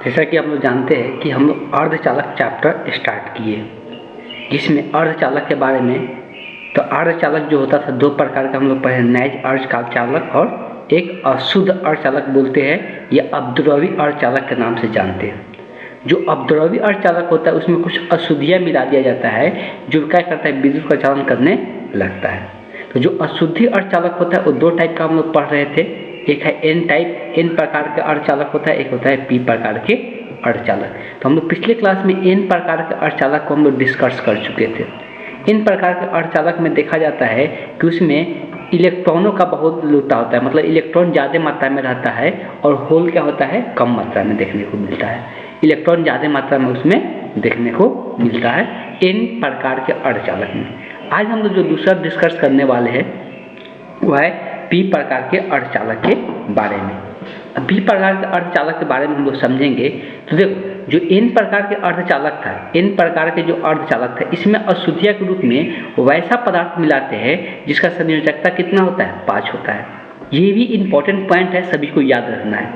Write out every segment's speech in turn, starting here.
जैसा कि हम लोग जानते हैं कि हम लोग अर्धचालक चैप्टर स्टार्ट किए, जिसमें अर्धचालक के बारे में, तो अर्धचालक जो होता था दो प्रकार का हम लोग पढ़े, नैज अर्धचालक और एक अशुद्ध अर्धचालक बोलते हैं या अवद्रव्य अर्धचालक के नाम से जानते हैं। जो अवद्रव्य अर्धचालक होता है उसमें कुछ अशुद्धियाँ मिला दिया जाता है जो क्या करता है, विद्युत का चालन करने लगता है। तो जो अशुद्धि अर्धचालक होता है वो दो टाइप का हम लोग पढ़ रहे थे, एक है एन टाइप, एन प्रकार के अर्धचालक होता है, एक होता है पी प्रकार के अर्धचालक। तो हम लोग पिछले क्लास में एन प्रकार के अर्धचालक को हम लोग डिस्कस कर चुके थे। इन प्रकार के अर्धचालक में देखा जाता है कि उसमें इलेक्ट्रॉनों का बहुत लूटा होता है, मतलब इलेक्ट्रॉन ज़्यादा मात्रा में रहता है और होल क्या होता है, कम मात्रा में देखने को मिलता है। इलेक्ट्रॉन ज़्यादा मात्रा में उसमें देखने को मिलता है इन प्रकार के अर्धचालक में। आज हम लोग जो दूसरा डिस्कस करने वाले हैं वह है पी प्रकार के अर्धचालक के बारे में। पी प्रकार के अर्धचालक के बारे में हम लोग समझेंगे। तो देखो, जो एन प्रकार के अर्धचालक था, एन प्रकार के जो अर्धचालक था, इसमें अशुद्धिया के रूप में वैसा पदार्थ मिलाते हैं जिसका संयोजकता कितना होता है, 5 होता है। ये भी इंपॉर्टेंट पॉइंट है, सभी को याद रखना है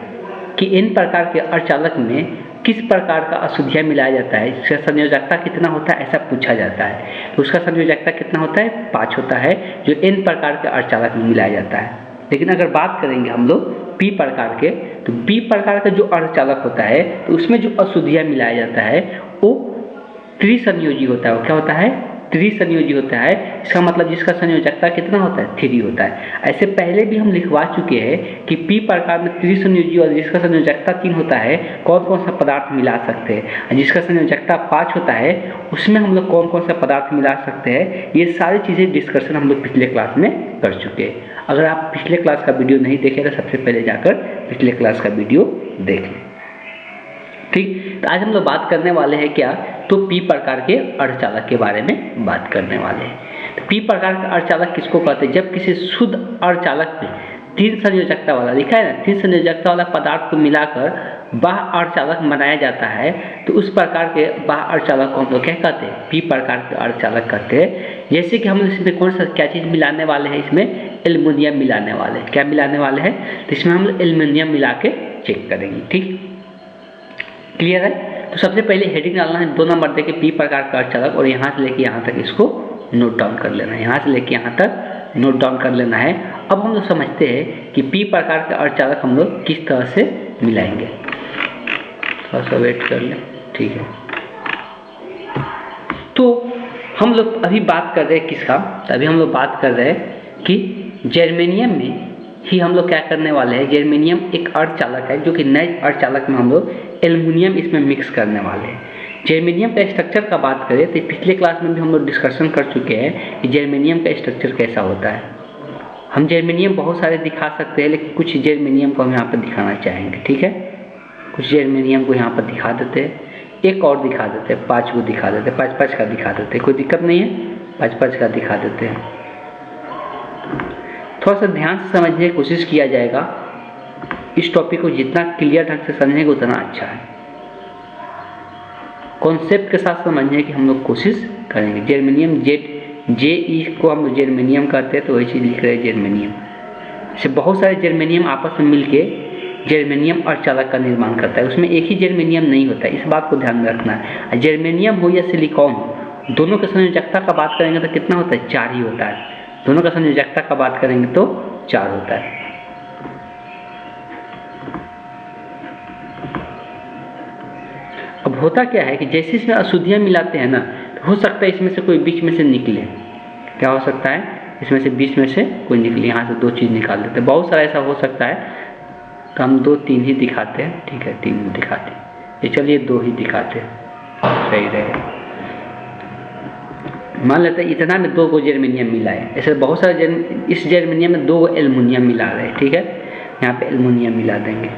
कि एन प्रकार के अर्धचालक में किस प्रकार का अशुद्धियाँ मिलाया जाता है, इसका संयोजकता कितना होता है, ऐसा पूछा जाता है। तो उसका संयोजकता कितना होता है, 5 होता है, जो एन प्रकार के अर्धचालक में मिलाया जाता है। लेकिन अगर बात करेंगे हम लोग पी प्रकार के, तो पी प्रकार का जो अर्धचालक होता है तो उसमें जो अशुद्धियाँ मिलाया जाता है वो त्रिसंयोजी होता है। वो क्या होता है, त्रिसंयोजी होता है। इसका मतलब जिसका संयोजकता कितना होता है, 3 होता है। ऐसे पहले भी हम लिखवा चुके हैं कि पी प्रकार में त्रिसंयोजी और जिसका संयोजकता 3 होता है कौन कौन सा पदार्थ मिला सकते हैं, जिसका संयोजकता 5 होता है उसमें हम लोग कौन कौन सा पदार्थ मिला सकते हैं। ये सारी चीज़ें डिस्कशन हम लोग पिछले क्लास में कर चुके हैं। अगर आप पिछले क्लास का वीडियो नहीं देखे तो सबसे पहले जाकर पिछले क्लास का वीडियो देख लें, ठीक। तो आज हम लोग बात करने वाले हैं क्या, तो पी प्रकार के अर्धचालक के बारे में बात करने वाले हैं। तो पी प्रकार का अर्धचालक किसको कहते हैं, जब किसी शुद्ध अर्धचालक में 3 संयोजकता वाला, लिखा है ना, 3 संयोजकता वाला पदार्थ को मिलाकर बाह्य अर्धचालक बनाया जाता है, तो उस प्रकार के बाह्य अर्धचालक को हम लोग क्या कहते हैं, पी प्रकार के अर्धचालक कहते हैं। जैसे कि हम लोग इसमें कौन सा क्या चीज़ मिलाने वाले हैं, इसमें एल्युमिनियम मिलाने वाले हैं। क्या मिलाने वाले हैं, तो इसमें हम लोग एल्युमिनियम मिला के चेक करेंगे, ठीक, क्लियर है। तो सबसे पहले हेडिंग डालना है 2 नंबर देके पी प्रकार का अर्धचालक, और यहाँ से लेके यहाँ तक इसको नोट डाउन कर लेना है, यहाँ से लेके यहाँ तक नोट डाउन कर लेना है। अब हम लोग समझते हैं कि पी प्रकार का अर्धचालक हम लोग किस तरह से मिलाएंगे। थोड़ा सा वेट कर लें, ठीक है। तो हम लोग अभी बात कर रहे हैं किसका, अभी हम लोग बात कर रहे हैं कि जर्मेनियम में ही हम लोग क्या करने वाले हैं। जर्मेनियम एक अर्धचालक है जो कि नए अर्धचालक में हम लोग एल्युमिनियम इसमें मिक्स करने वाले हैं। जर्मेनियम का स्ट्रक्चर का बात करें तो पिछले क्लास में भी हम लोग डिस्कशन कर चुके हैं कि जर्मेनियम का स्ट्रक्चर कैसा होता है। हम जर्मेनियम बहुत सारे दिखा सकते हैं, लेकिन कुछ जर्मेनियम को हम यहाँ पर दिखाना चाहेंगे, ठीक है। कुछ जर्मेनियम को यहाँ पर दिखा देते हैं, एक और दिखा देते हैं, 5 को दिखा देते हैं, 5 का दिखा देते हैं, कोई दिक्कत नहीं है, 5 का दिखा देते हैं। थोड़ा सा ध्यान से समझने की कोशिश किया जाएगा, इस टॉपिक को जितना क्लियर ढंग से समझेंगे उतना अच्छा है। कॉन्सेप्ट के साथ समझने की हम लोग कोशिश करेंगे। जर्मेनियम JE को हम जर्मेनियम कहते हैं, तो वही चीज़ लिख रहे हैं जर्मेनियम। से बहुत सारे जर्मेनियम आपस में मिलके जर्मेनियम अर्धचालक का निर्माण करता है। उसमें एक ही जर्मेनियम नहीं होता है, इस बात को ध्यान में रखना है। जर्मेनियम हो या सिलिकॉन हो, दोनों के संयोजकता का बात करेंगे तो कितना होता है, 4 ही होता है। दोनों का संयोजकता का बात करेंगे तो 4 होता है। अब होता क्या है कि जैसे इसमें अशुद्धियाँ मिलाते हैं ना, तो हो सकता है इसमें से कोई बीच में से निकले। क्या हो सकता है, इसमें से बीच में से कोई निकले, यहाँ से 2 चीज़ निकाल देते हैं। बहुत सारा ऐसा हो सकता है, तो हम 2-3 ही दिखाते हैं, ठीक है, 3 दिखाते हैं। ये चलिए 2 ही दिखाते हैं, सही रहेगा। मान लेते हैं इतना में 2 को जर्मेनियम मिला है, ऐसे बहुत सारे इस जर्मेनियम में 2 एल्युमिनियम मिला रहे हैं, ठीक है। यहाँ पे एल्युमिनियम मिला देंगे।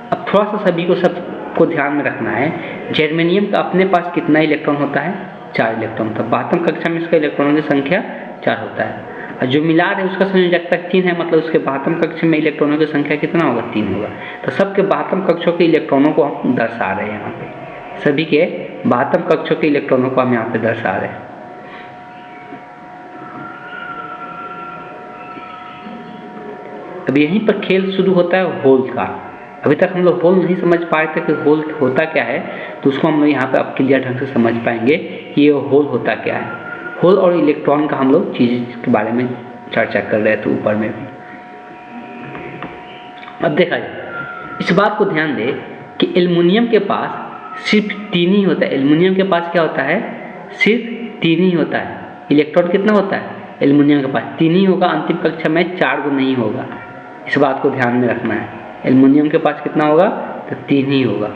अब थोड़ा सा सभी को सबको ध्यान में रखना है, जर्मेनियम का अपने पास कितना इलेक्ट्रॉन होता है, 4 इलेक्ट्रॉन होता है। 12वीं कक्षा में इसका इलेक्ट्रॉनों की संख्या 4 होता है, और जो मिला रहे उसका संयोजकता 3 है, मतलब उसके 12वीं कक्षा में इलेक्ट्रॉनों की संख्या कितना होगा, 3 होगा। तो सबके 12वीं कक्षों के इलेक्ट्रॉनों को हम दर्शा रहे हैं यहाँ पे, सभी के 12वीं कक्षों के इलेक्ट्रॉनों को हम यहाँ पे दर्शा रहे हैं। अब यहीं पर खेल शुरू होता है होल का। अभी तक हम लोग होल नहीं समझ पाए थे कि होल होता क्या है, तो उसको हम लोग यहाँ पे अब क्लियर ढंग से समझ पाएंगे कि ये होल होता क्या है। होल और इलेक्ट्रॉन का हम लोग चीज़ के बारे में चर्चा कर रहे थे ऊपर में भी। अब देखा जाए, इस बात को ध्यान दें कि एल्युमिनियम के पास सिर्फ 3 ही होता है। एल्युमिनियम के पास क्या होता है? सिर्फ 3 ही होता है। इलेक्ट्रॉन कितना होता है एल्युमिनियम के पास? 3 ही होगा। अंतिम कक्षा में 4 को नहीं होगा, इस बात को ध्यान में रखना है। एल्युमिनियम के पास कितना होगा? तो 3 ही होगा।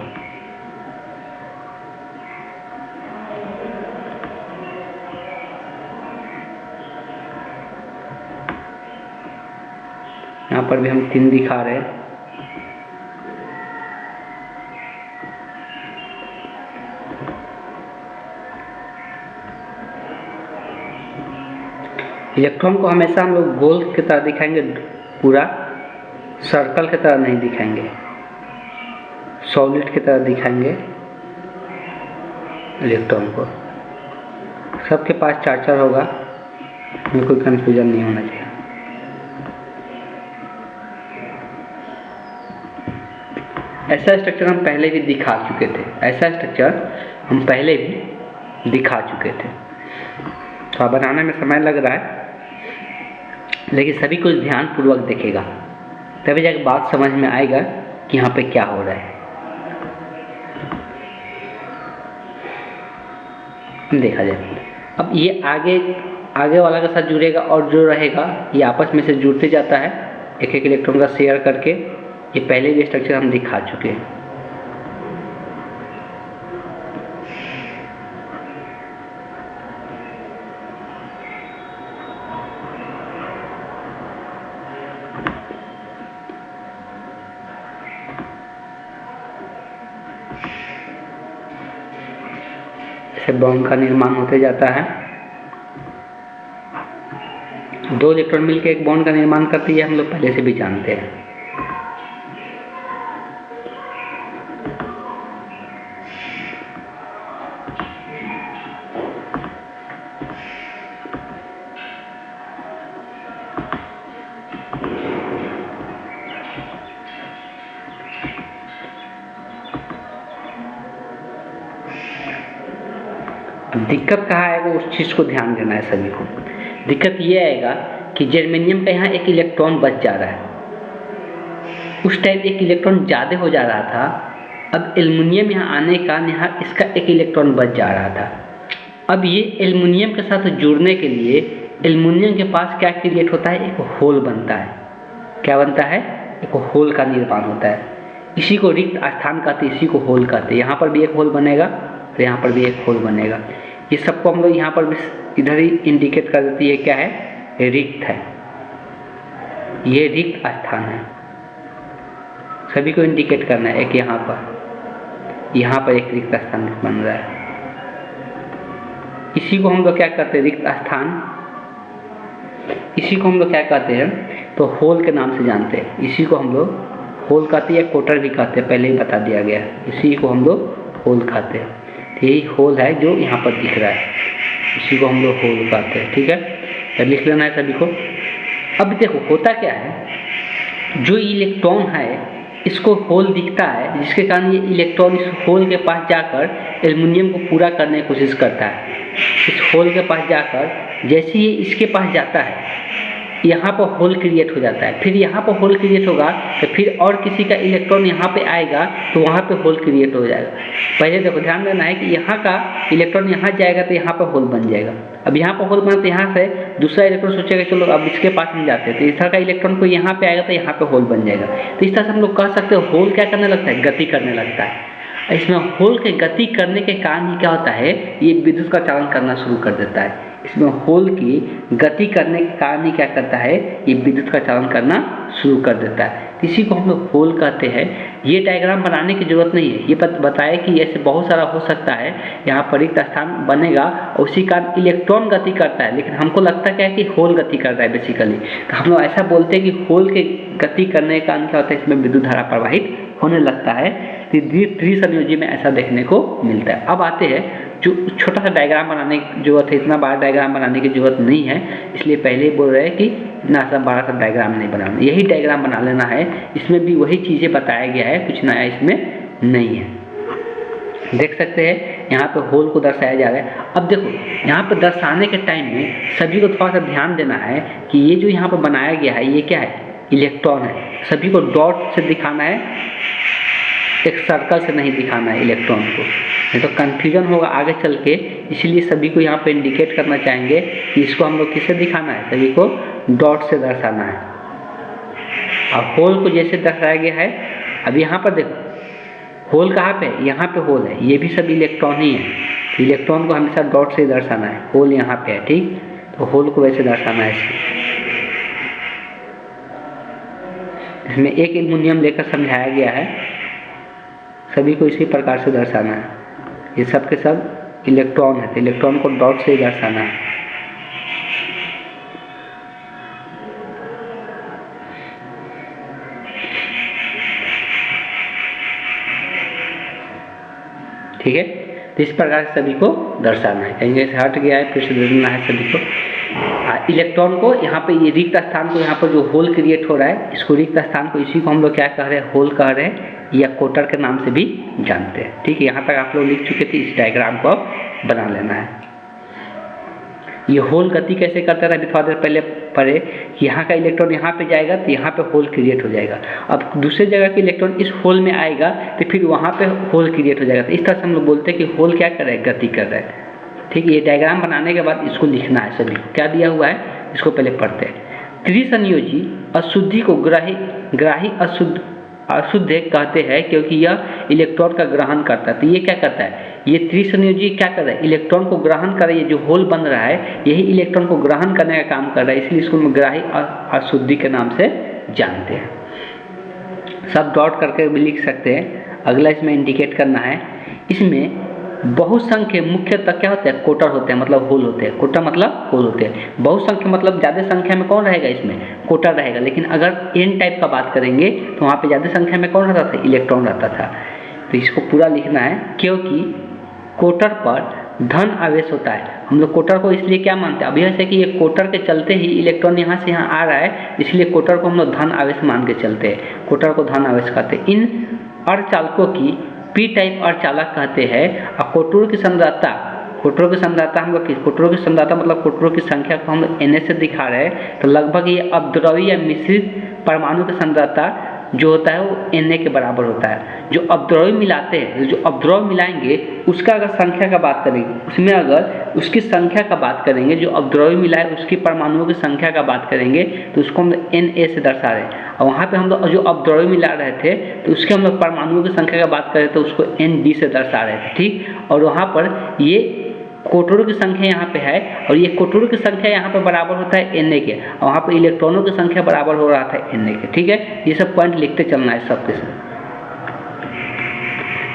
यहाँ पर भी हम 3 दिखा रहे हैं। इलेक्ट्रॉन को हमेशा हम लोग गोल की तरह दिखाएंगे, पूरा सर्कल की तरह नहीं दिखाएंगे, सॉलिड की तरह दिखाएंगे इलेक्ट्रॉन को। सबके पास 4 होगा, में कोई कंफ्यूजन नहीं होना चाहिए। ऐसा स्ट्रक्चर हम पहले भी दिखा चुके थे, ऐसा स्ट्रक्चर हम पहले भी दिखा चुके थे। तो बनाने में समय लग रहा है, लेकिन सभी कुछ ध्यानपूर्वक देखेगा, तभी जाकर बात समझ में आएगा कि यहाँ पे क्या हो रहा है। देखा जाए, अब ये आगे वाला के साथ जुड़ेगा और जो रहेगा ये आपस में से जुड़ते जाता है, एक एक इलेक्ट्रॉन का शेयर करके। ये पहले भी स्ट्रक्चर हम दिखा चुके हैं। ऐसे बॉन्ड का निर्माण होते जाता है। 2 इलेक्ट्रॉन मिलकर एक बॉन्ड का निर्माण करती है, हम लोग पहले से भी जानते हैं। दिक्कत कहाँ आएगा उस चीज़ को ध्यान देना है सभी को। दिक्कत ये आएगा कि जर्मेनियम का यहाँ एक इलेक्ट्रॉन बच जा रहा है। उस टाइम एक इलेक्ट्रॉन ज़्यादा हो जा रहा था, अब एल्युमिनियम यहाँ आने का यहाँ इसका एक इलेक्ट्रॉन बच जा रहा था। अब ये एल्युमिनियम के साथ जुड़ने के लिए एल्युमिनियम के पास क्या क्रिएट होता है? एक होल बनता है। क्या बनता है? एक होल का निर्माण होता है। इसी को रिक्त स्थान कहते हैं, इसी को होल कहते हैं। यहाँ पर भी एक होल बनेगा और यहाँ पर भी एक होल बनेगा। ये सबको हम लोग यहाँ पर भी इधर ही इंडिकेट कर देती है, क्या है? रिक्त है। ये रिक्त स्थान है, सभी को इंडिकेट करना है। एक यहाँ पर एक रिक्त स्थान बन रहा है। इसी को हम लोग क्या कहते हैं? रिक्त स्थान। इसी को हम लोग क्या कहते हैं? तो होल के नाम से जानते हैं। इसी को हम लोग होल कहते हैं या कोटर भी कहते हैं, पहले ही बता दिया गया। इसी को हम लोग होल कहते हैं। यही होल है जो यहाँ पर दिख रहा है, इसी को हम लोग होल कहते हैं। ठीक है, तो लिख लेना है सभी को। अब देखो होता क्या है, जो इलेक्ट्रॉन है इसको होल दिखता है, जिसके कारण ये इलेक्ट्रॉन इस होल के पास जाकर एल्युमिनियम को पूरा करने की कोशिश करता है। इस होल के पास जाकर जैसे ही इसके पास जाता है, यहाँ पर होल क्रिएट हो जाता है। फिर यहाँ पर होल क्रिएट होगा तो फिर और किसी का इलेक्ट्रॉन यहाँ पे आएगा तो वहाँ पे होल क्रिएट हो जाएगा। पहले देखो ध्यान देना है कि यहाँ का इलेक्ट्रॉन यहाँ जाएगा तो यहाँ पर होल बन जाएगा। अब यहाँ पर होल बना तो यहाँ से दूसरा इलेक्ट्रॉन सोचेगा चलो अब इसके पास हम जाते हैं, तो इस तरह का इलेक्ट्रॉन को यहाँ पे आएगा तो यहाँ पे होल बन जाएगा। तो इस तरह से हम लोग कह सकते हैं होल क्या करने लगता है? गति करने लगता है। इसमें होल के गति करने के कारण ही क्या होता है? ये विद्युत का चालन करना शुरू कर देता है। इसमें होल की गति करने के कारण ही क्या करता है? ये विद्युत का चालन करना शुरू कर देता है। इसी को हम लोग होल कहते हैं। ये डायग्राम बनाने की जरूरत नहीं है, ये बताया कि ऐसे बहुत सारा हो सकता है। यहाँ पर रिक्त स्थान बनेगा और उसी कारण इलेक्ट्रॉन गति करता है, लेकिन हमको लगता क्या है कि होल गति करता है बेसिकली। तो हम लोग ऐसा बोलते हैं कि होल के गति करने के कारण क्या होता है? इसमें विद्युत धारा प्रवाहित होने लगता है। तो त्रिसंयोजी में ऐसा देखने को मिलता है। अब आते हैं जो छोटा सा डायग्राम बनाने की जरूरत है, इतना बड़ा डायग्राम बनाने की जरूरत नहीं है, इसलिए पहले ही बोल रहे हैं कि इतना सा बड़ा सा डायग्राम नहीं बनाना, यही डायग्राम बना लेना है। इसमें भी वही चीज़ें बताया गया है, कुछ नया इसमें नहीं है। देख सकते हैं यहाँ पे होल को दर्शाया जा रहा है। अब देखो यहाँ पे दर्शाने के टाइम में सभी को थोड़ा सा ध्यान देना है कि ये जो यहाँ पे बनाया गया है ये क्या है, इलेक्ट्रॉन है। सभी को डॉट से दिखाना है, एक सर्कल से नहीं दिखाना है इलेक्ट्रॉन को, नहीं तो कन्फ्यूजन होगा आगे चल के। इसलिए सभी को यहाँ पे इंडिकेट करना चाहेंगे कि इसको हम लोग किससे दिखाना है, सभी को डॉट से दर्शाना है। अब होल को जैसे दर्शाया गया है, अब यहाँ पर देखो होल कहाँ पे, यहाँ पे होल है, ये भी सब इलेक्ट्रॉन ही है। इलेक्ट्रॉन को हमेशा डॉट से दर्शाना है, होल यहाँ पे है, ठीक। तो होल को वैसे दर्शाना है। इसमें एक एल्युमिनियम लेकर समझाया गया है, सभी को इसी प्रकार से दर्शाना है। ये सब के सब इलेक्ट्रॉन है, तो इलेक्ट्रॉन को डॉट से ही दर्शाना है। ठीक है, तो इस प्रकार से सभी को दर्शाना है। कहीं से हट गया है फिर से देना है सभी को। इलेक्ट्रॉन को यहाँ पे ये रिक्त स्थान को, यहाँ पर जो होल क्रिएट हो रहा है, इसको रिक्त स्थान को, इसी को हम लोग क्या कह रहे हैं, होल कह रहे हैं, या कोटर के नाम से भी जानते हैं। ठीक है, यहाँ तक आप लोग लिख चुके थे, इस डायग्राम को अब बना लेना है। ये होल गति कैसे करता है, अभी थोड़ा देर पहले पढ़े कि यहाँ का इलेक्ट्रॉन यहाँ पे जाएगा तो यहाँ पे होल क्रिएट हो जाएगा। अब दूसरे जगह के इलेक्ट्रॉन इस होल में आएगा तो फिर वहाँ पे होल क्रिएट हो जाएगा। तो इस तरह से हम लोग बोलते हैं कि होल क्या कर रहा है, गति कर रहा है। ठीक है, ये डायग्राम बनाने के बाद इसको लिखना है सभी को। क्या दिया हुआ है, इसको पहले पढ़ते हैं। त्रिसंयोजी अशुद्धि को ग्राही अशुद्ध कहते हैं क्योंकि यह इलेक्ट्रॉन का ग्रहण करता है। तो ये क्या करता है, ये त्रिसंयोजी क्या कर रहा है, इलेक्ट्रॉन को ग्रहण कर रहा है। ये जो होल बन रहा है यही इलेक्ट्रॉन को ग्रहण करने का काम कर रहा है, इसलिए इसको हम ग्राही अशुद्धि के नाम से जानते हैं। सब डॉट करके भी लिख सकते हैं। अगला इसमें इंडिकेट करना है, इसमें बहुसंख्य मुख्यतः क्या होते हैं, कोटर होते हैं, मतलब होल होते हैं। कोटर मतलब होल होते हैं। बहुसंख्य मतलब ज़्यादा संख्या में कौन रहेगा, इसमें कोटर रहेगा। लेकिन अगर एन टाइप का बात करेंगे तो वहाँ पे ज़्यादा संख्या में कौन रहता था, इलेक्ट्रॉन रहता था। तो इसको पूरा लिखना है, क्योंकि कोटर पर धन आवेश होता है। हम लोग कोटर को इसलिए क्या मानते हैं, अभी ऐसे कि ये कोटर के चलते ही इलेक्ट्रॉन यहाँ से यहाँ आ रहा है, इसलिए कोटर को हम लोग धन आवेश मान के चलते हैं। कोटर को धन आवेश कहते हैं। इन अर्धचालकों की पी टाइप अर्धचालक कहते हैं। और कोटरों की सांद्रता हम लोग कोटरों की सांद्रता मतलब कोटरों की संख्या को हम लोग Na से दिखा रहे हैं। तो लगभग ये अपद्रव्य या मिश्रित परमाणु की सांद्रता जो होता है वो Na के बराबर होता है। जो अपद्रव्य मिलाते हैं, जो अपद्रव्य मिलाएंगे उसका अगर संख्या का बात करेंगे, उसमें अगर उसकी संख्या का बात करेंगे, जो अपद्रव्य मिलाए उसकी परमाणुओं की संख्या का बात करेंगे तो उसको हम Na से दर्शा रहे हैं। और वहाँ पे हम लोग जो अपद्रव्य मिला रहे थे तो उसके हम लोग परमाणुओं की संख्या का बात करें तो उसको Nd से दर्शा रहे थे। ठीक, और वहाँ पर ये कोटरों की संख्या यहाँ पे है और ये कोटरों की संख्या यहाँ पे बराबर होता है Na के, और वहाँ पे इलेक्ट्रॉनों की संख्या बराबर हो रहा था Na के। ठीक है, ये सब पॉइंट लिखते चलना है सबके साथ।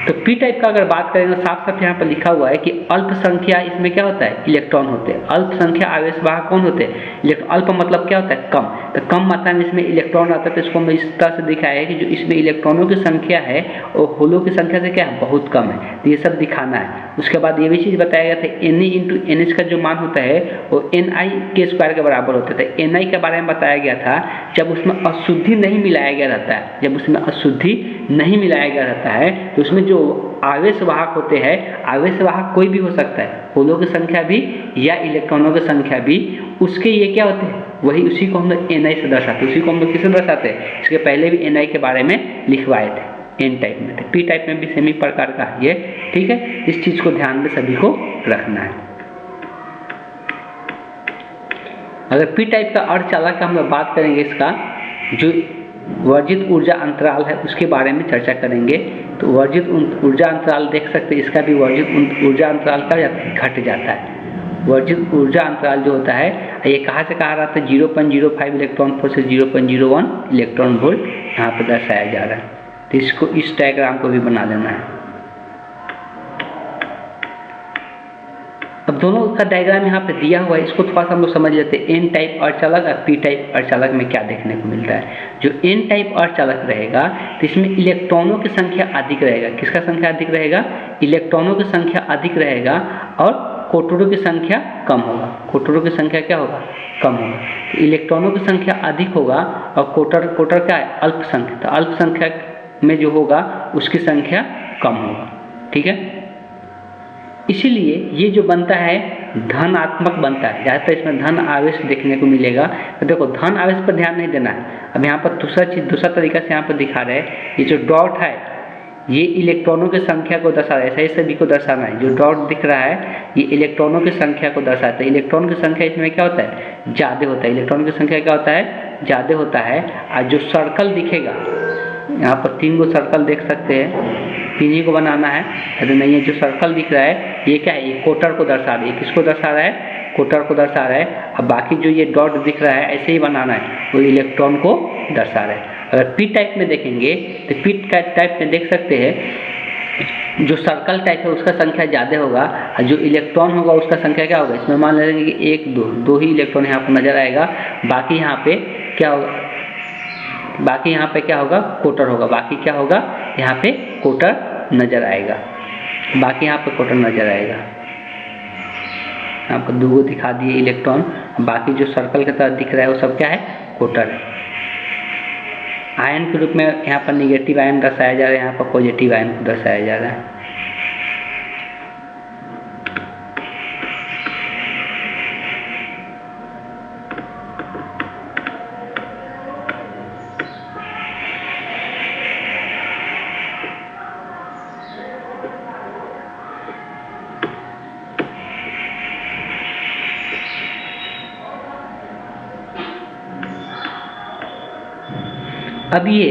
तो पी टाइप का अगर बात करें तो साफ साफ यहाँ पर लिखा हुआ है कि अल्प संख्या इसमें क्या होता है, इलेक्ट्रॉन होते हैं। अल्प संख्या आवेश वाहक कौन होते हैं, अल्प मतलब क्या होता है, कम। तो कम मात्रा में इसमें इलेक्ट्रॉन आता है। तो इसको मैं इस तरह से दिखाया है कि जो इसमें इलेक्ट्रॉनों की संख्या है वो होलों की संख्या से क्या है, बहुत कम है। तो ये सब दिखाना है। उसके बाद ये भी चीज़ बताया गया था, Na इंटू NH का जो मान होता है वो Ni के स्क्वायर के बराबर होता है। Ni के बारे में बताया गया था, जब उसमें अशुद्धि नहीं मिलाया गया रहता है, जब उसमें अशुद्धि नहीं मिलाया गया रहता है तो उसमें जो आवेश वाहक होते हैं, आवेश वाहक कोई भी हो सकता है, होलों की संख्या भी या इलेक्ट्रॉनों की संख्या भी, उसके ये क्या होते हैं, वही उसी को हम लोग Na से दर्शाते हैं। उसी को हम लोग किससे दर्शाते हैं, इसके पहले भी Na के बारे में लिखवाए थे, एन टाइप में थे। पी टाइप में भी सेम ही प्रकार का ये। ठीक है, इस चीज़ को ध्यान में सभी को रखना है। अगर पी टाइप का अर्धचालक का हम लोग बात करेंगे, इसका जो वर्जित ऊर्जा अंतराल है उसके बारे में चर्चा करेंगे। तो वर्जित ऊर्जा अंतराल देख सकते हैं, इसका भी वर्जित ऊर्जा अंतराल का घट जाता है। वर्जित ऊर्जा अंतराल जो होता है, ये कहाँ से कहा रहा था, 0.05 इलेक्ट्रॉन वोल्ट से 0.01 इलेक्ट्रॉन वोल्ट यहाँ पर दर्शाया जा रहा है। तो इसको इस डायग्राम को भी बना लेना है। अब अब दोनों का डायग्राम यहाँ पे दिया हुआ है, इसको थोड़ा सा हम लोग समझ लेते हैं। एन टाइप अर्धचालक और पी टाइप अर्धचालक में क्या देखने को मिलता है। जो एन टाइप अर्धचालक रहेगा तो इसमें इलेक्ट्रॉनों की संख्या अधिक रहेगा। किसका संख्या अधिक रहेगा? इलेक्ट्रॉनों की संख्या अधिक रहेगा और कोटरों की संख्या कम होगा। कोटरों की संख्या क्या होगा? कम होगा। तो इलेक्ट्रॉनों की संख्या अधिक होगा और कोटर क्या है? अल्पसंख्यक। तो अल्पसंख्यक में जो होगा उसकी संख्या कम होगा। ठीक है, इसीलिए ये जो बनता है धनात्मक बनता है। ज़्यादातर इसमें धन आवेश देखने को मिलेगा। तो देखो धन आवेश पर ध्यान नहीं देना है। अब यहाँ पर दूसरा तरीका से यहाँ पर दिखा रहे हैं। ये जो डॉट है ये इलेक्ट्रॉनों की संख्या को दर्शा रहा है, सही सभी को दर्शाना है। जो डॉट दिख रहा है ये इलेक्ट्रॉनों की संख्या को दर्शाता है। इलेक्ट्रॉन की संख्या इसमें क्या होता है? ज़्यादा होता है। इलेक्ट्रॉन की संख्या क्या होता है? ज़्यादा होता है। और जो सर्कल दिखेगा, यहाँ पर 3 गो सर्कल देख सकते हैं, 3 ही को बनाना है, अरे नहीं है। जो सर्कल दिख रहा है ये क्या है? ये कोटर को दर्शा रहा है। किसको दर्शा रहा है? कोटर को दर्शा रहा है। अब बाकी जो ये डॉट दिख रहा है ऐसे ही बनाना है, वो इलेक्ट्रॉन को दर्शा रहा है। अगर पी टाइप में देखेंगे तो पी टाइप में देख सकते हैं जो सर्कल टाइप है उसका संख्या ज़्यादा होगा और जो इलेक्ट्रॉन होगा उसका संख्या क्या होगा? इसमें मान लेंगे कि 1 2 ही इलेक्ट्रॉन यहाँ पर नजर आएगा। बाकी यहाँ पे क्या होगा? बाकी यहाँ पे क्या होगा? कोटर होगा। बाकी क्या होगा? यहाँ पे कोटर नजर आएगा। बाकी यहाँ पे कोटर नजर आएगा। यहाँ पर 2 दिखा दिए इलेक्ट्रॉन। बाकी जो सर्कल की तरह दिख रहा है वो सब क्या है? कोटर है। आयन के रूप में यहाँ पर निगेटिव आयन दर्शाया जा रहा है, यहाँ पर पॉजिटिव आयन को दर्शाया जा रहा है। अब ये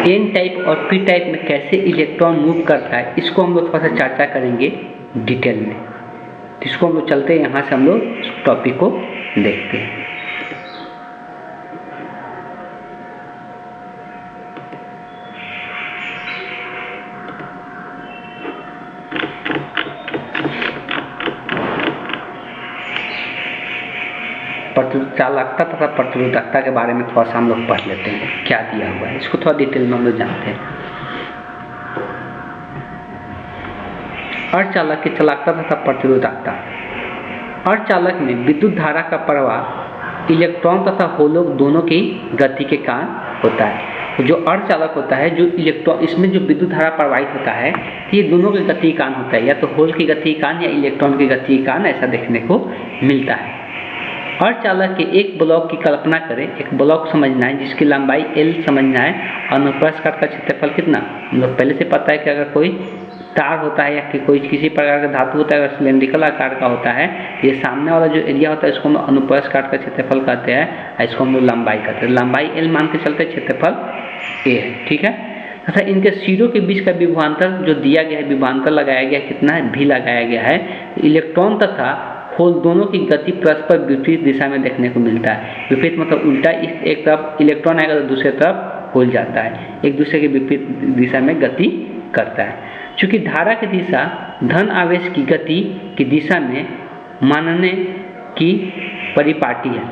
एन टाइप और पी टाइप में कैसे इलेक्ट्रॉन मूव करता है इसको हम लोग थोड़ा सा चर्चा करेंगे डिटेल में। इसको हम लोग चलते हैं, यहाँ से हम लोग इस टॉपिक को देखते हैं। चालकता तथा प्रतिरोधकता के बारे में थोड़ा सा हम लोग पढ़ लेते हैं, क्या दिया हुआ है इसको थोड़ा डिटेल में हम लोग जानते हैं। अर्धचालक की चालकता तथा प्रतिरोधकता। अर्धचालक में विद्युत धारा का प्रवाह इलेक्ट्रॉन तथा होलों दोनों की गति के कारण होता है। जो अर्धचालक होता है, जो इलेक्ट्रॉन, इसमें जो विद्युत धारा प्रवाहित होता है ये दोनों की गति के कारण होता है, या तो होल की गति के कारण या इलेक्ट्रॉन की गति के कारण ऐसा देखने को मिलता है। अर्धचालक के एक ब्लॉक की कल्पना करें। एक ब्लॉक समझना है जिसकी लंबाई L समझना है और अनुप्रस्थ काट का क्षेत्रफल कितना, हम लोग पहले से पता है कि अगर कोई तार होता है या कि कोई किसी प्रकार का धातु होता है, अगर सिलेंड्रिकल आकार का होता है, ये सामने वाला जो एरिया होता है इसको हम अनुप्रस्थ काट का क्षेत्रफल कहते हैं, इसको हम लोग लंबाई कहते हैं। लंबाई L मान के चलते क्षेत्रफल A है। ठीक है, तथा इनके सिरों के बीच का विभवांतर जो दिया गया है, विभवांतर लगाया गया कितना है? V लगाया गया है। इलेक्ट्रॉन तथा होल दोनों की गति परस्पर विपरीत दिशा में देखने को मिलता है। विपरीत मतलब उल्टा, इस एक तरफ इलेक्ट्रॉन आएगा तो दूसरी तरफ होल जाता है, एक दूसरे के विपरीत दिशा में गति करता है। चूंकि धारा की दिशा धन आवेश की गति की दिशा में मानने की परिपाटी है,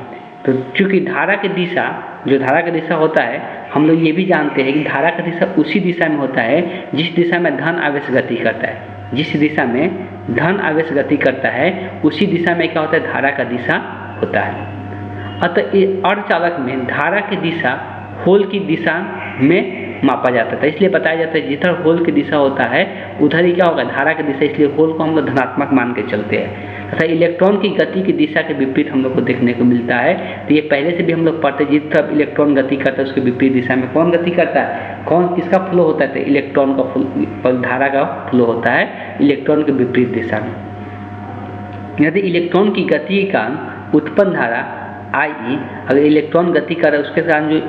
तो चूंकि धारा की दिशा, जो धारा की दिशा होता है, हम लोग ये भी जानते हैं कि धारा की दिशा उसी दिशा में होता है जिस दिशा में धन आवेश गति करता है। जिस दिशा में धन आवेश गति करता है उसी दिशा में क्या होता है? धारा का दिशा होता है। अतः अर्धचालक में धारा की दिशा होल की दिशा में मापा जाता था, इसलिए बताया जाता है जिधर होल की दिशा होता है उधर ही क्या होगा? धारा की दिशा, इसलिए होल को हम लोग धनात्मक मान के चलते हैं। तथा इलेक्ट्रॉन की गति की दिशा के विपरीत हम लोग को देखने को मिलता है। तो ये पहले से भी हम लोग पढ़ते, जिस तरफ इलेक्ट्रॉन गति करता है उसके विपरीत दिशा में कौन गति करता है? कौन, किसका फ्लो होता है? तो इलेक्ट्रॉन का फ्लो, धारा का फ्लो होता है इलेक्ट्रॉन के विपरीत दिशा में। यदि इलेक्ट्रॉन की गति के कारण उत्पन्न धारा I, अगर इलेक्ट्रॉन गति कर रहा है उसके कारण जो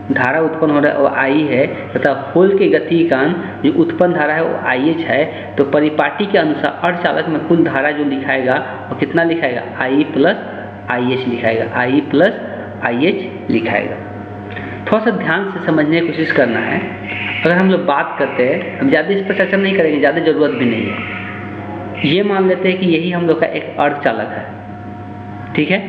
धारा उत्पन्न हो रहा है वो I है, तथा होल की गति के कारण जो उत्पन्न धारा है वो IH है, तो परिपाटी के अनुसार अर्धचालक में कुल धारा जो लिखाएगा वो कितना लिखाएगा? I plus IH लिखाएगा, I plus IH लिखाएगा। थोड़ा सा ध्यान से समझने की कोशिश करना है। अगर हम लोग बात करते हैं, हम ज़्यादा इस पर चर्चा नहीं करेंगे, ज़्यादा ज़रूरत भी नहीं है। ये मान लेते हैं कि यही हम लोग का एक अर्धचालक है, ठीक है।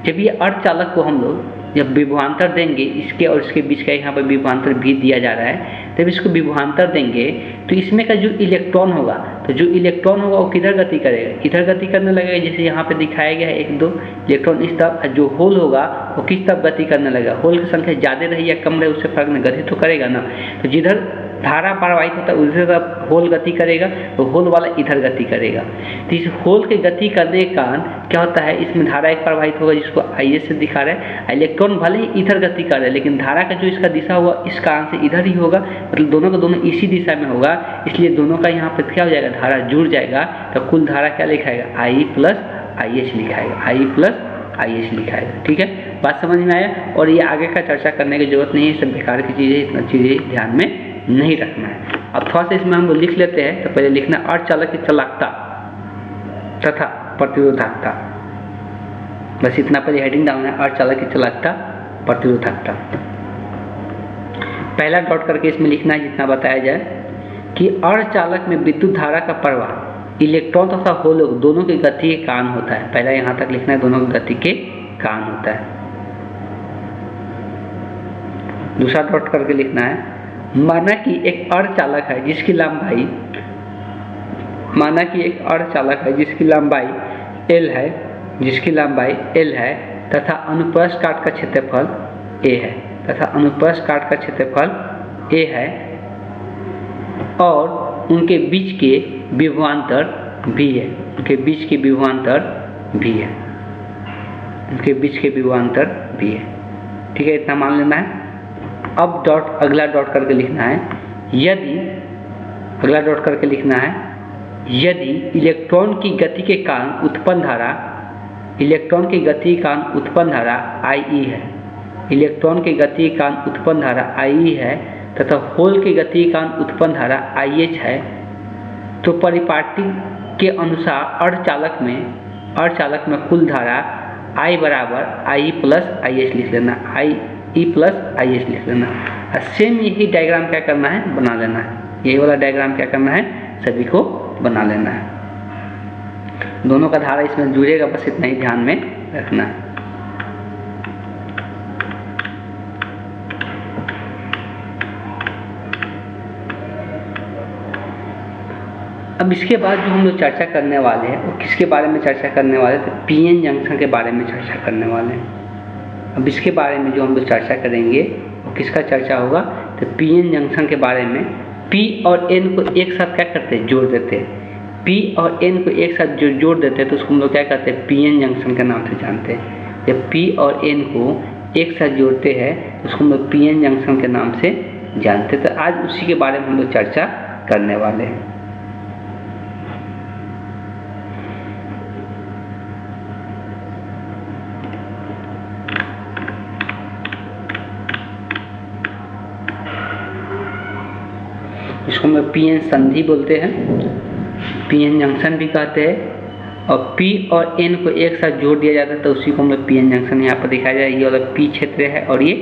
जब ये अर्धचालक को हम लोग जब विभवांतर देंगे, इसके और इसके बीच का यहाँ पर विभवांतर भी दिया जा रहा है, तब इसको विभवांतर देंगे तो इसमें का जो इलेक्ट्रॉन होगा, तो जो इलेक्ट्रॉन होगा वो किधर गति करेगा, इधर गति करने लगेगा, जैसे यहाँ पे दिखाया गया है 1 2 इलेक्ट्रॉन इस तरफ। जो होल होगा वो किस तरफ गति करने लगेगा, होल की संख्या ज़्यादा रही या कम रहे उससे फर्क नहीं, गति तो करेगा ना। तो जिधर धारा प्रवाहित होता है उधर तरफ होल गति करेगा, तो होल वाला इधर गति करेगा। तो इस होल के गति करने के कारण क्या होता है, इसमें धारा एक प्रवाहित होगा जिसको आई से दिखा रहा है। इलेक्ट्रॉन भले ही इधर गति कर रहे हैं लेकिन धारा का जो इसका दिशा होगा इस कारण से इधर ही होगा, मतलब दोनों का दोनों इसी दिशा में होगा, इसलिए दोनों का यहाँ पर क्या हो जाएगा, धारा जुड़ जाएगा। तो कुल धारा क्या लिखाएगा, आई प्लस आई एच लिखाएगा, आई प्लस आई एच लिखाएगा, ठीक है। बात समझ में आया। और ये आगे का चर्चा करने की जरूरत नहीं है, सब बेकार की चीज़ें, इतना चीज़ें ध्यान में नहीं रखना है। अब थोड़ा सा इसमें हम लोग लिख लेते हैं। तो पहले लिखना अर्धचालक की चालकता तथा प्रतिरोधकता, बस इतना पहले हेडिंग डालना है, अर्धचालक की चालकता प्रतिरोधकता। पहला डॉट करके इसमें लिखना है जितना बताया जाए कि अर्धचालक में विद्युत धारा का प्रवाह इलेक्ट्रॉन तथा होल दोनों की गति के कारण होता है। पहला यहाँ तक लिखना है, दोनों की गति के कारण होता है। दूसरा डॉट करके लिखना है, माना कि एक अर्धचालक है जिसकी लंबाई, माना कि एक अर्धचालक है जिसकी लंबाई L है, जिसकी लंबाई L है तथा अनुप्रस्थ काट का क्षेत्रफल A है, तथा अनुप्रस्थ काट का क्षेत्रफल A है और उनके बीच के विभवांतर भी है, उनके बीच के विभवांतर भी है, उनके बीच के विभवांतर भी है, ठीक है। इतना मान लेना है। अब डॉट अगला डॉट करके लिखना है, यदि अगला डॉट करके लिखना है, यदि इलेक्ट्रॉन की गति के कारण उत्पन्न धारा, इलेक्ट्रॉन की गति के कारण उत्पन्न धारा IE है, इलेक्ट्रॉन की गति के कारण उत्पन्न धारा IE है तथा होल की गति के कारण उत्पन्न धारा IH है, तो परिपाटी के अनुसार अर्धचालक में कुल धारा I बराबर IE प्लस IH लिख लेना, IE प्लस IH लिख लेना। सेम यही डायग्राम क्या करना है, बना लेना है। यही वाला डायग्राम क्या करना है, सभी को बना लेना है। दोनों का धारा इसमें जुड़ेगा, बस इतना ही ध्यान में रखना है। अब इसके बाद जो हम लोग चर्चा करने वाले हैं वो किसके बारे में चर्चा करने वाले हैं, तो PN जंक्शन के बारे में चर्चा करने वाले हैं। अब इसके बारे में जो हम लोग चर्चा करेंगे वो किसका चर्चा होगा, तो PN जंक्शन के बारे में। P और N को एक साथ क्या करते हैं, जोड़ देते हैं। P और N को एक साथ जो जोड़ देते हैं तो उसको हम लोग क्या कहते हैं, PN जंक्शन के नाम से जानते हैं। जब P और N को एक साथ जोड़ते हैं तो उसको हम लोग PN जंक्शन के नाम से जानते हैं। तो आज उसी के बारे में हम लोग चर्चा करने वाले हैं। इसको हम लोग PN संधि बोलते हैं, PN जंक्शन भी कहते हैं। और P और N को एक साथ जोड़ दिया जाता है तो उसी को हम लोग PN जंक्शन यहाँ पर दिखाया जाए। ये वाला P क्षेत्र है और ये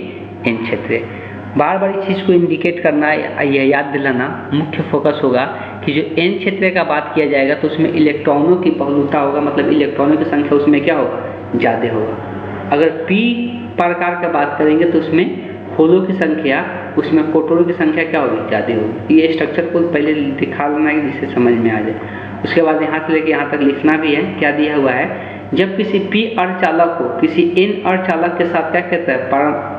N क्षेत्र है। बार बार इस चीज़ को इंडिकेट करना, यह याद दिलाना मुख्य फोकस होगा कि जो N क्षेत्र का बात किया जाएगा तो उसमें इलेक्ट्रॉनों की बहुलता होगा, मतलब इलेक्ट्रॉनों की संख्या उसमें क्या होगा, ज़्यादा होगा। अगर P प्रकार का बात करेंगे तो उसमें होलों की संख्या, उसमें प्रोटॉनों की संख्या क्या होगी, ज़्यादा होगी। ये स्ट्रक्चर को पहले दिखा लेना है जिससे समझ में आ जाए। उसके बाद यहाँ से लेके यहाँ तक लिखना भी है, क्या दिया हुआ है, जब किसी P अर्धचालक को किसी N अर्धचालक के साथ क्या कहता है,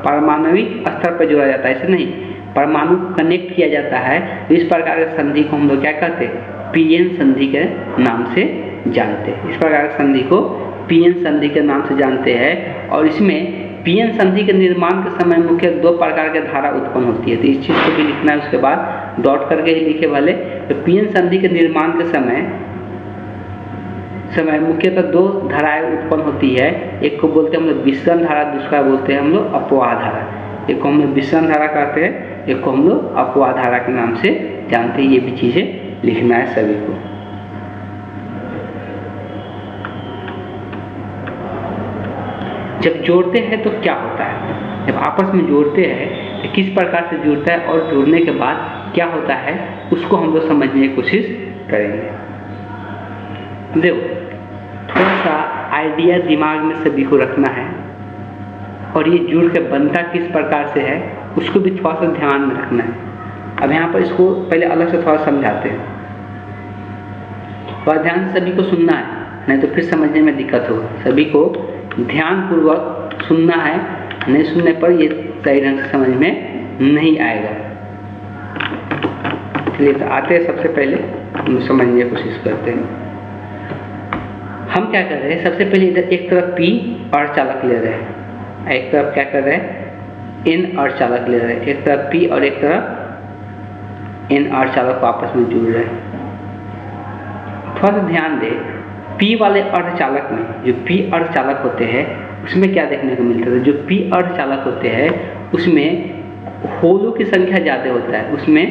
पारमाणविक स्तर पर जोड़ा जाता है, ऐसे नहीं, परमाणु कनेक्ट किया जाता है, तो इस प्रकार के संधि को हम लोग क्या कहते हैं, PN संधि के नाम से जानते हैं। इस प्रकार के संधि को PN संधि के नाम से जानते हैं। और इसमें PN संधि के निर्माण के समय मुख्य 2 प्रकार के धारा उत्पन्न होती है, तो इस चीज़ को भी लिखना है। उसके बाद डॉट करके ही लिखे वाले, तो PN संधि के निर्माण के समय मुख्यतः 2 धाराएं उत्पन्न होती है। एक को बोलते हैं हम लोग विसरण धारा, दूसरा बोलते हैं हम लोग अपवाह धारा। एक को हम लोग विसरण धारा कहते हैं, एक को हम लोग अपवाह धारा के नाम से जानते हैं। ये भी चीज़ें लिखना है सभी को। जब जोड़ते हैं तो क्या होता है, जब आपस में जोड़ते हैं तो किस प्रकार से जुड़ता है और जुड़ने के बाद क्या होता है, उसको हम लोग समझने की कोशिश करेंगे। देखो, थोड़ा सा आइडिया दिमाग में सभी को रखना है, और ये जुड़ के बनता किस प्रकार से है उसको भी थोड़ा सा ध्यान में रखना है। अब यहाँ पर इसको पहले अलग से थोड़ा समझाते हैं, और ध्यान से सभी को सुनना है, नहीं तो फिर समझने में दिक्कत होगा। सभी को ध्यानपूर्वक सुनना है, नहीं सुनने पर ये सही ढंग से समझ में नहीं आएगा। चलिए तो आते हैं, सबसे पहले हम समझने की कोशिश करते हैं। हम क्या कर रहे हैं, सबसे पहले इधर एक तरफ P अर्धचालक ले रहे हैं, एक तरफ क्या कर रहे हैं, N अर्धचालक ले रहे हैं, एक तरफ P और एक तरफ N अर्धचालक आपस में जुड़ रहे हैं। थोड़ा सा ध्यान दें, P वाले अर्धचालक में जो P अर्धचालक होते हैं उसमें क्या देखने को मिलता है, जो P अर्धचालक होते हैं उसमें होलों की संख्या ज़्यादा होता है, उसमें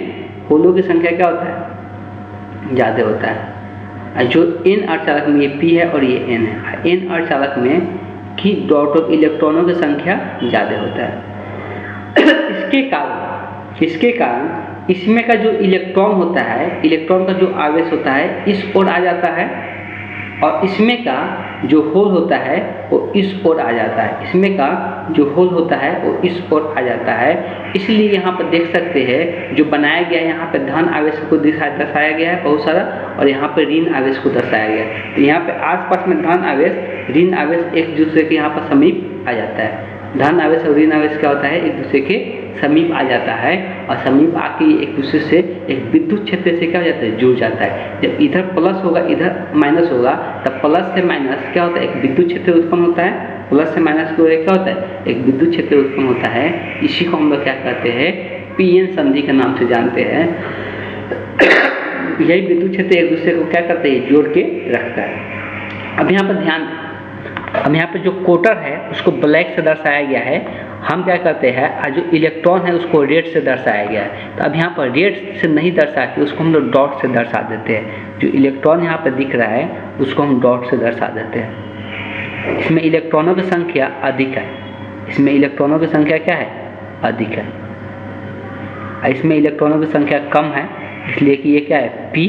होलों की संख्या क्या होता है, ज़्यादा होता है। जो N अर्धचालक में ये P है और ये N है, N अर्धचालक में कि डॉट ऑफ इलेक्ट्रॉनों की संख्या ज़्यादा होता है। इसके कारण इसमें का जो इलेक्ट्रॉन होता है, इलेक्ट्रॉन का जो आवेश होता है इस ओर आ जाता है, और इसमें का जो होल होता है वो इस ओर आ जाता है, इसमें का जो होल होता है वो इस ओर आ जाता है। इसलिए यहाँ पर देख सकते हैं जो बनाया गया है, यहाँ पे धन आवेश को दर्शाया गया है बहुत सारा, और यहाँ पे ऋण आवेश को दर्शाया गया है। तो यहाँ पे आसपास में धन आवेश ऋण आवेश एक दूसरे के यहाँ पर समीप आ जाता है। धन आवेश और ऋण आवेश क्या होता है, एक दूसरे के समीप आ जाता है, और समीप आके एक दूसरे से एक विद्युत क्षेत्र से क्या हो जाता है, जुड़ जाता है। जब इधर प्लस होगा इधर माइनस होगा, तब प्लस से माइनस क्या होता है, एक विद्युत क्षेत्र उत्पन्न होता है। प्लस से माइनस की ओर क्या होता है, एक विद्युत क्षेत्र उत्पन्न होता है। इसी को हम लोग क्या कहते हैं, पीएन संधि के नाम से जानते हैं। यही विद्युत क्षेत्र एक दूसरे को क्या करते हैं, जोड़ के रखता है। अब यहाँ पर ध्यान, अब यहाँ पे जो कोटर है उसको ब्लैक से दर्शाया गया है। हम क्या करते हैं, जो इलेक्ट्रॉन है उसको रेड से दर्शाया गया है। तो अब यहाँ पर रेड से नहीं दर्शा के उसको हम लोग डॉट से दर्शा देते हैं। जो इलेक्ट्रॉन यहाँ पर दिख रहा है उसको हम डॉट से दर्शा देते हैं। इसमें इलेक्ट्रॉनों की संख्या अधिक है, इसमें इलेक्ट्रॉनों की संख्या क्या है, अधिक है। इसमें इलेक्ट्रॉनों की संख्या कम है, इसलिए कि ये क्या है, P,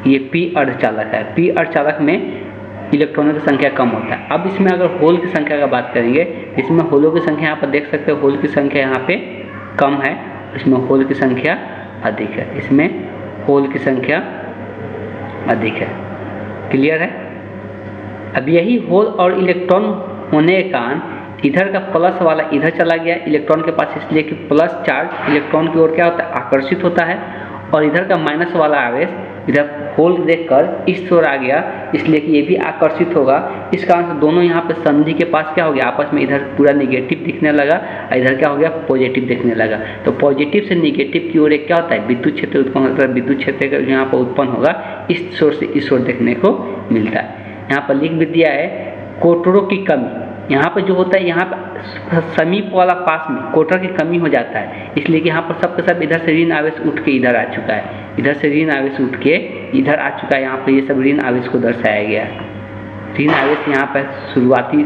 ये P अर्धचालक है। P अर्धचालक में इलेक्ट्रॉनों की संख्या कम होता है। अब इसमें अगर होल की संख्या का बात करेंगे, इसमें होलों की संख्या यहाँ पर देख सकते हो, होल की संख्या यहाँ पे कम है, इसमें होल की संख्या अधिक है, इसमें होल की संख्या अधिक है। क्लियर है। अब यही होल और इलेक्ट्रॉन होने के कारण इधर का प्लस वाला इधर चला गया इलेक्ट्रॉन के पास, इसलिए कि प्लस चार्ज इलेक्ट्रॉन की ओर क्या होता है, आकर्षित होता है, और इधर का माइनस वाला आवेश इधर होल देखकर इस ओर आ गया, इसलिए कि ये भी आकर्षित होगा। इस कारण से दोनों यहाँ पे संधि के पास क्या हो गया, आपस में इधर पूरा निगेटिव दिखने लगा और इधर क्या हो गया, पॉजिटिव दिखने लगा। तो पॉजिटिव से निगेटिव की ओर एक क्या होता है, विद्युत क्षेत्र उत्पन्न होता है। विद्युत क्षेत्र का यहाँ पर उत्पन्न होगा, इस ओर से इस ओर देखने को मिलता है। यहाँ पर लिख भी दिया है, कोटरों की कमी। यहाँ पर जो होता है, यहाँ पर समीप वाला पास में कोटर की कमी हो जाता है, इसलिए कि यहाँ पर सबके सब इधर से ऋण आवेश उठ के इधर आ चुका है, इधर से ऋण आवेश उठ के इधर आ चुका है। यहाँ पर ये सब ऋण आवेश को दर्शाया गया है। ऋण आवेश यहाँ पर शुरुआती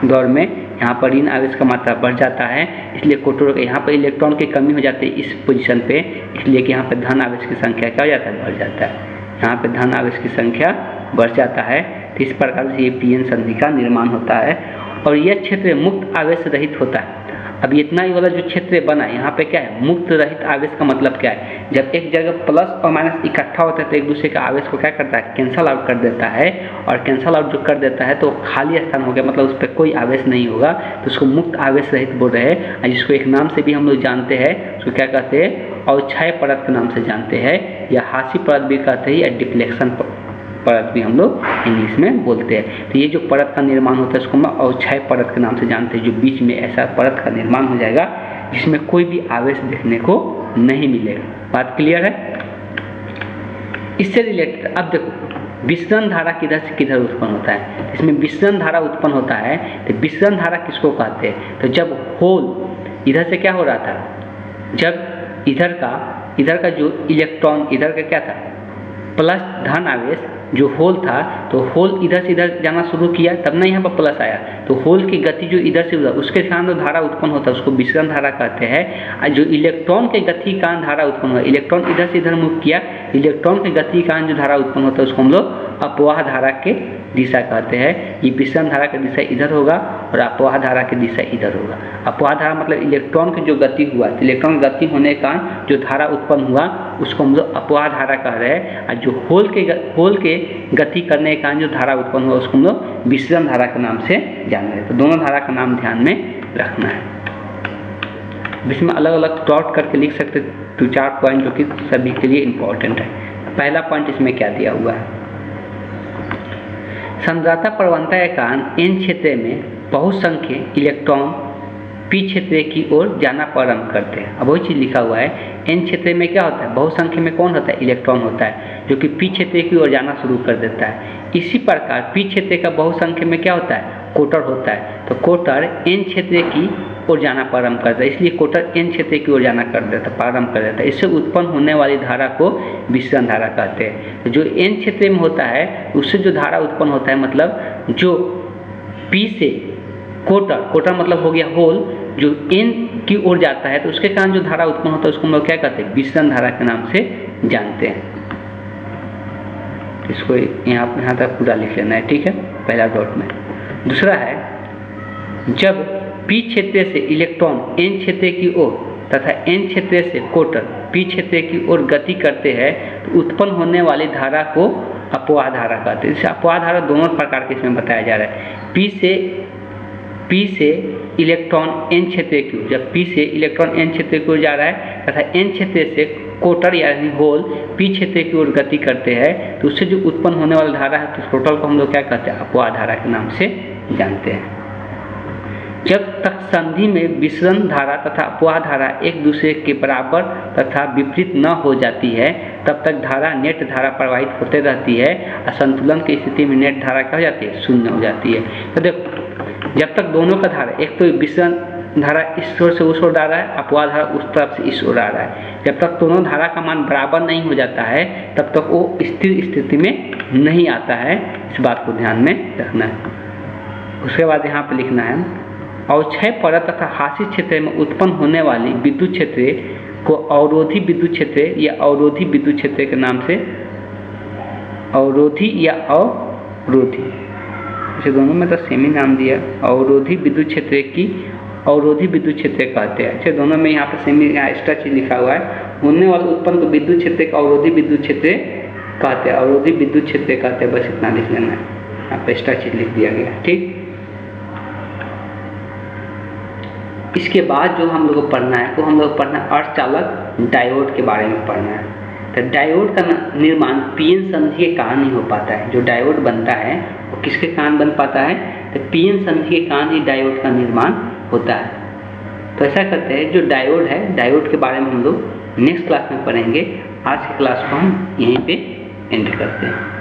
दौर में यहाँ पर ऋण आवेश का मात्रा बढ़ जाता है, इसलिए कोटरों के यहाँ पर इलेक्ट्रॉन की कमी हो जाती है इस पोजीशन पे, इसलिए कि यहाँ पर धन आवेश की संख्या क्या हो जाता है, बढ़ जाता है। यहाँ पे धन आवेश की संख्या बढ़ जाता है। तो इस प्रकार से ये पीएन संधि का निर्माण होता है, और यह क्षेत्र मुक्त आवेश रहित होता है। अब इतना ही वाला जो क्षेत्र बना यहाँ पे क्या है, मुक्त रहित आवेश का मतलब क्या है, जब एक जगह प्लस और माइनस इकट्ठा होता है तो एक दूसरे के आवेश को क्या करता है, कैंसल आउट कर देता है, और कैंसल आउट जो कर देता है तो खाली स्थान हो गया, मतलब उस पर कोई आवेश नहीं होगा, तो उसको मुक्त आवेश रहित बोल रहे हैं। जिसको एक नाम से भी हम लोग जानते हैं, उसको क्या कहते हैं, अवक्षय परत के नाम से जानते हैं, या हासी परत भी कहते हैं, या डिफ्लेक्शन परत भी हम लोग इंग्लिश में बोलते हैं। तो ये जो परत का निर्माण होता है उसको हम अवक्षय परत के नाम से जानते हैं, जो बीच में ऐसा परत का निर्माण हो जाएगा जिसमें कोई भी आवेश देखने को नहीं मिलेगा। बात क्लियर है। इससे रिलेटेड अब देखो, विसरण धारा किधर से किधर उत्पन्न होता है। इसमें विसरण धारा उत्पन्न होता है, तो विसरण धारा किसको कहते हैं, तो जब होल इधर से क्या हो रहा था, जब इधर का जो इलेक्ट्रॉन इधर का क्या था, प्लस धन आवेश जो होल था तो होल इधर से इधर जाना शुरू किया, तब ना यहाँ पर प्लस आया। तो होल की गति जो इधर से उधर, उसके कारण जो धारा उत्पन्न होता है उसको विसरण धारा कहते हैं। जो इलेक्ट्रॉन के गति के कारण धारा उत्पन्न हुआ, इलेक्ट्रॉन इधर से इधर मूव किया, इलेक्ट्रॉन के गति के कारण जो धारा उत्पन्न होता है उसको हम लोग अपवाह धारा के दिशा कहते हैं। ये विसरण धारा की दिशा इधर होगा और अपवाह धारा की दिशा इधर होगा। अपवाह धारा मतलब इलेक्ट्रॉन की जो गति हुआ, इलेक्ट्रॉन की गति होने के कारण जो धारा उत्पन्न हुआ उसको हम लोग अपवाह धारा कह रहे हैं। और जो होल के गति करने के कारण जो धारा उत्पन्न हुआ उसको हम लोग विसरण धारा के नाम से जान रहे हैं। तो दोनों धारा का नाम ध्यान में रखना है। इसमें अलग अलग प्लॉट करके लिख सकते 2-4 पॉइंट जो कि सभी के लिए इम्पोर्टेंट है। पहला पॉइंट इसमें क्या दिया हुआ है, संद्रता प्रवणता के कारण एन क्षेत्र में बहुसंख्य इलेक्ट्रॉन पी क्षेत्र की ओर जाना प्रारंभ करते हैं। अब वही चीज़ लिखा हुआ है, एन क्षेत्र में क्या होता है, बहुसंख्य में कौन होता है, इलेक्ट्रॉन होता है, जो कि पी क्षेत्र की ओर जाना शुरू कर देता है। इसी प्रकार पी क्षेत्र का बहुसंख्य में क्या होता है, कोटर होता है। तो कोटर एन क्षेत्र की ओर जाना प्रारंभ करता है, इसलिए कोटर एन क्षेत्र की ओर जाना प्रारंभ कर देता है। इससे उत्पन्न होने वाली धारा को विसरण धारा कहते हैं। तो जो एन क्षेत्र में होता है उससे जो धारा उत्पन्न होता है, मतलब जो पी से कोटर मतलब हो गया होल, जो एन की ओर जाता है तो उसके कारण जो धारा उत्पन्न होता है उसको हम लोग क्या कहते हैं, विसरण धारा के नाम से जानते हैं। इसको यहाँ तक पूरा लिख लेना है, ठीक है, पहला डॉट में। दूसरा है, जब पी क्षेत्र से इलेक्ट्रॉन एन क्षेत्र की ओर तथा एन क्षेत्र से कोटर पी क्षेत्र की ओर गति करते हैं तो उत्पन्न होने वाली धारा को अपवाह धारा कहते हैं। जैसे अपवाह धारा दोनों प्रकार के इसमें बताया जा रहा है। पी से इलेक्ट्रॉन एन क्षेत्र की ओर, जब पी से इलेक्ट्रॉन एन क्षेत्र की ओर जा रहा है तथा एन क्षेत्र से कोटर यानी होल पी क्षेत्र की ओर गति करते हैं तो उससे जो उत्पन्न होने वाला धारा है तो टोटल को हम लोग क्या कहते हैं, अपवाह धारा के नाम से जानते हैं। जब तक संधि में विसरण धारा तथा अपवाह धारा एक दूसरे के बराबर तथा विपरीत न हो जाती है तब तक धारा नेट धारा प्रवाहित होते रहती है। असंतुलन की स्थिति में नेट धारा क्या हो जाती है, शून्य हो जाती है। तो देखो, जब तक दोनों का धारा, एक तो विसरण धारा इस ओर से उस ओर आ रहा है, अपवाह धारा उस तरफ से इस ओर आ रहा है, जब तक दोनों धारा का मान बराबर नहीं हो जाता है तब तक वो स्थिर स्थिति में नहीं आता है। इस बात को ध्यान में रखना है। उसके बाद यहाँ पर लिखना है, अवक्षय परत तथा हाशिर क्षेत्र में उत्पन्न होने वाली विद्युत क्षेत्र को अवरोधी विद्युत क्षेत्र या अवरोधी विद्युत क्षेत्र के नाम से, अवरोधी या अवरोधी, इसे दोनों में तो सेम ही नाम दिया, अवरोधी विद्युत क्षेत्र की अवरोधी विद्युत क्षेत्र कहते हैं। अच्छा, दोनों में यहाँ पर सेम एक्स्ट्रा चीज लिखा हुआ है, होने वाले उत्पन्न को विद्युत क्षेत्र का अवरोधी विद्युत क्षेत्र कहते हैं, अवरोधी विद्युत क्षेत्र कहते हैं। बस इतना लिख लेना है, यहाँ पर एक्स्ट्रा चीज लिख दिया गया, ठीक। इसके बाद जो हम लोग को पढ़ना है, वो हम लोग पढ़ना है अर्धचालक डायोड के बारे में पढ़ना है। तो डायोड का निर्माण पीएन संधि के कारण ही हो पाता है। जो डायोड बनता है वो किसके कारण बन पाता है, तो पीएन संधि के कारण ही डायोड का निर्माण होता है। तो ऐसा करते हैं, जो डायोड है, डायोड के बारे में हम लोग नेक्स्ट क्लास में पढ़ेंगे। आज की क्लास को हम यहीं पे एंड करते हैं।